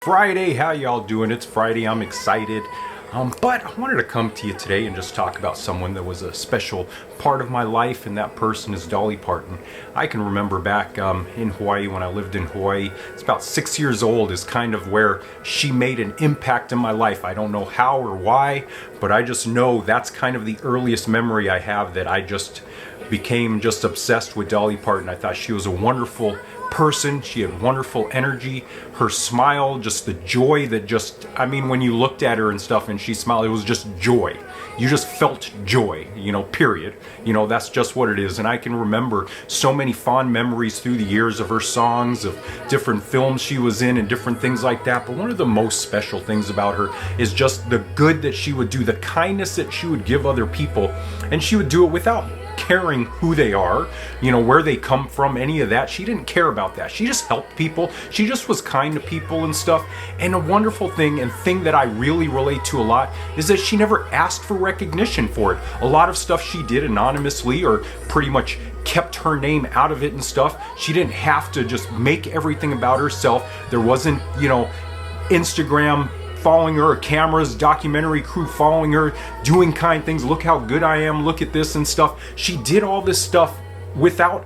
Friday, how y'all doing? It's Friday, I'm excited. But I wanted to come to you today and just talk about someone that was a special part of my life, and that person is Dolly Parton. I can remember back in Hawaii, when I lived in Hawaii, it's about 6 years old, is kind of where she made an impact in my life. I don't know how or why, but I just know that's kind of the earliest memory I have that I just became just obsessed with Dolly Parton. I thought she was a wonderful person. She had wonderful energy. Her smile, just the joy that just, I mean, when you looked at her and stuff and she smiled, it was just joy. You just felt joy, period. That's just what it is. And I can remember so many fond memories through the years of her songs, of different films she was in and different things like that. But one of the most special things about her is just the good that she would do, the kindness that she would give other people. And she would do it without caring who they are, where they come from, any of that. She didn't care about that. She just helped people. She just was kind to people and stuff. And a wonderful thing, and thing that I really relate to a lot, is that she never asked for recognition for it. A lot of stuff she did anonymously, or pretty much kept her name out of it and stuff. She didn't have to just make everything about herself. There wasn't, Instagram following her, cameras, documentary crew following her, doing kind things. Look how good I am, look at this and stuff. She did all this stuff without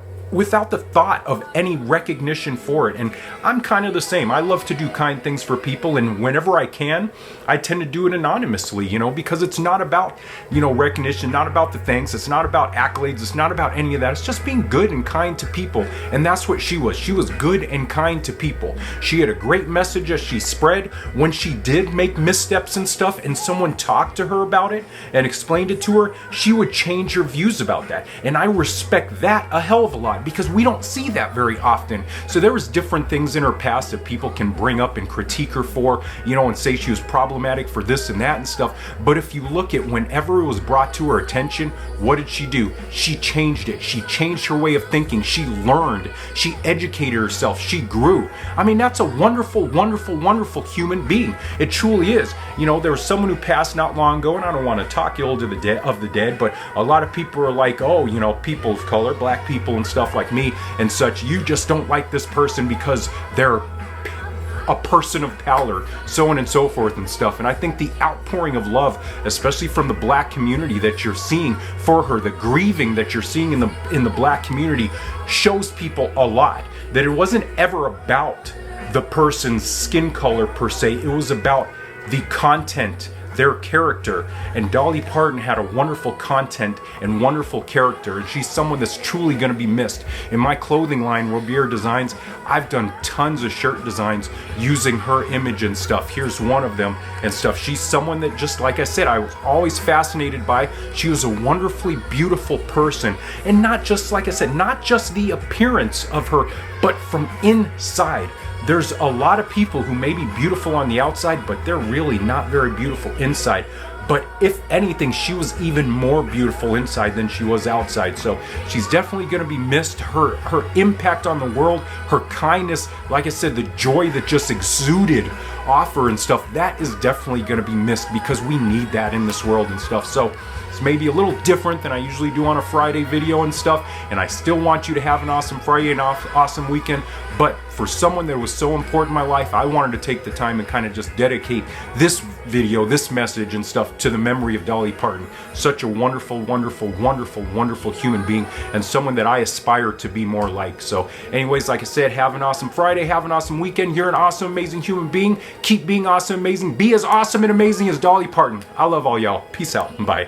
the thought of any recognition for it. And I'm kind of the same. I love to do kind things for people, and whenever I can, I tend to do it anonymously, because it's not about, recognition, not about the thanks, it's not about accolades, it's not about any of that. It's just being good and kind to people. And that's what she was. She was good and kind to people. She had a great message as she spread. When she did make missteps and stuff, and someone talked to her about it and explained it to her, she would change her views about that. And I respect that a hell of a lot, because we don't see that very often. So there was different things in her past that people can bring up and critique her for, and say she was problematic for this and that and stuff. But if you look at whenever it was brought to her attention, what did she do? She changed it. She changed her way of thinking. She learned. She educated herself. She grew. I mean, that's a wonderful, wonderful, wonderful human being. It truly is. There was someone who passed not long ago, and I don't want to talk ill of the dead, but a lot of people are like, oh, people of color, black people and stuff like me and such, you just don't like this person because they're a person of color, so on and so forth and stuff. And I think the outpouring of love, especially from the black community that you're seeing for her, the grieving that you're seeing in the black community, shows people a lot that it wasn't ever about the person's skin color per se. It was about the content, their character. And Dolly Parton had a wonderful content and wonderful character, and she's someone that's truly going to be missed. In my clothing line, Robier Designs, I've done tons of shirt designs using her image and stuff. Here's one of them and stuff. She's someone that, just like I said, I was always fascinated by. She was a wonderfully beautiful person, and not just, like I said, not just the appearance of her, but from inside. There's a lot of people who may be beautiful on the outside, but they're really not very beautiful inside. But if anything, she was even more beautiful inside than she was outside. So she's definitely going to be missed. Her impact on the world, her kindness, like I said, the joy that just exuded off her and stuff, that is definitely going to be missed, because we need that in this world and stuff. So it's maybe a little different than I usually do on a Friday video and stuff, and I still want you to have an awesome Friday and awesome weekend. But for someone that was so important in my life, I wanted to take the time and kind of just dedicate this video, this message and stuff, to the memory of Dolly Parton. Such a wonderful, wonderful, wonderful, wonderful human being, and someone that I aspire to be more like. So anyways, like I said, have an awesome Friday, have an awesome weekend. You're an awesome, amazing human being. Keep being awesome, amazing. Be as awesome and amazing as Dolly Parton. I love all y'all. Peace out and bye.